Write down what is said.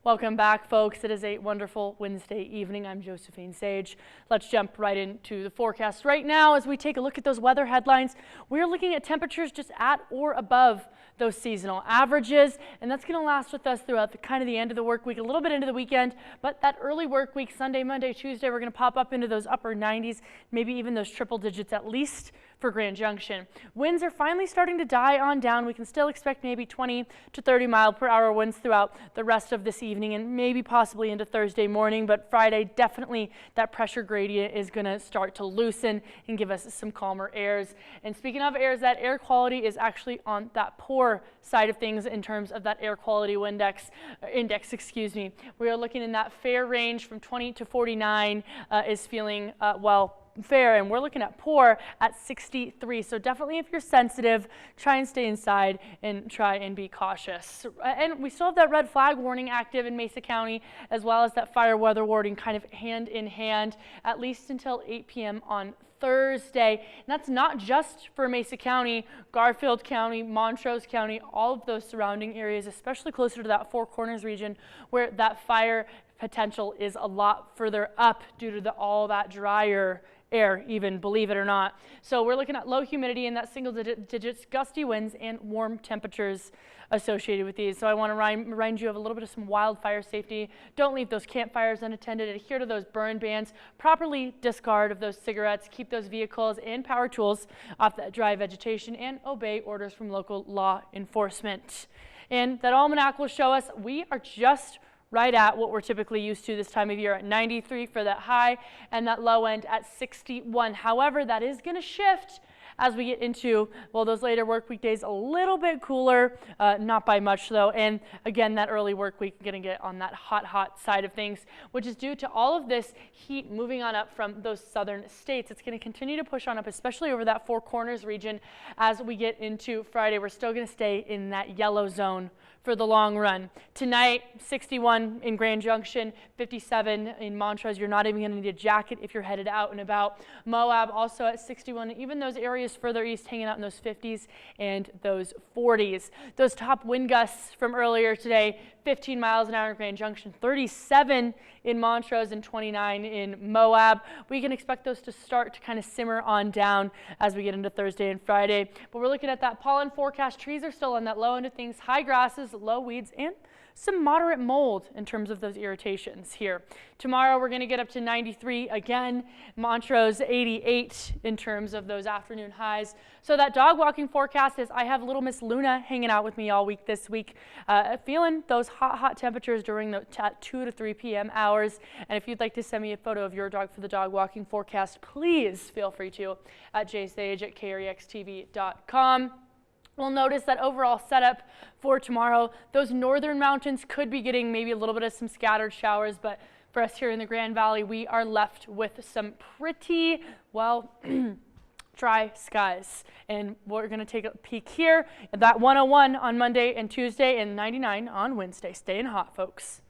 Welcome back, folks. It is a wonderful Wednesday evening. I'm Josephine Sage. Let's jump right into the forecast right now as we take a look at those weather headlines. We're looking at temperatures just at or above those seasonal averages, and that's going to last with us throughout the end of the work week, a little bit into the weekend, but that early work week, Sunday, Monday, Tuesday, we're going to pop up into those upper 90s, maybe even those triple digits at least for Grand Junction. Winds are finally starting to die on down. We can still expect maybe 20 to 30 mile per hour winds throughout the rest of this evening and maybe possibly into Thursday morning, but Friday definitely that pressure gradient is going to start to loosen and give us some calmer airs. And speaking of airs, that air quality is actually on that poor side of things in terms of that air quality index. We are looking in that fair range from 20 to 49 is feeling fair, and we're looking at poor at 63. So definitely, if you're sensitive, try and stay inside and try and be cautious. And we still have that red flag warning active in Mesa County, as well as that fire weather warning kind of hand in hand, at least until 8 p.m. on Thursday. And that's not just for Mesa County, Garfield County, Montrose County, all of those surrounding areas, especially closer to that Four Corners region where that fire potential is a lot further up due to all that drier air, even, believe it or not. So we're looking at low humidity in that single digits, gusty winds, and warm temperatures associated with these. So I want to remind you of a little bit of some wildfire safety. Don't leave those campfires unattended. Adhere to those burn bans. Properly discard of those cigarettes. Keep those vehicles and power tools off that dry vegetation, and obey orders from local law enforcement. And that almanac will show us we are just right at what we're typically used to this time of year at 93 for that high, and that low end at 61. However, that is going to shift as we get into, those later work week days, a little bit cooler, not by much though. And again, that early work week going to get on that hot side of things, which is due to all of this heat moving on up from those southern states. It's going to continue to push on up, especially over that Four Corners region as we get into Friday. We're still going to stay in that yellow zone for the long run. Tonight, 61 in Grand Junction, 57 in Montrose. You're not even going to need a jacket if you're headed out and about. Moab also at 61. Even those areas further east hanging out in those 50s and those 40s. Those top wind gusts from earlier today, 15 miles an hour in Grand Junction, 37 in Montrose, and 29 in Moab. We can expect those to start to kind of simmer on down as we get into Thursday and Friday. But we're looking at that pollen forecast. Trees are still on that low end of things, high grasses, low weeds, and some moderate mold in terms of those irritations here. Tomorrow we're going to get up to 93 again, Montrose 88 in terms of those afternoon highs. So that dog walking forecast is I have little Miss Luna hanging out with me all week this week, feeling those hot temperatures during the 2 to 3 p.m. hours. And if you'd like to send me a photo of your dog for the dog walking forecast, please feel free to at jsage@krextv.com. We'll notice that overall setup for tomorrow, those northern mountains could be getting maybe a little bit of some scattered showers, but for us here in the Grand Valley, we are left with some pretty, dry skies. And we're going to take a peek here at that 101 on Monday and Tuesday and 99 on Wednesday. Staying hot, folks.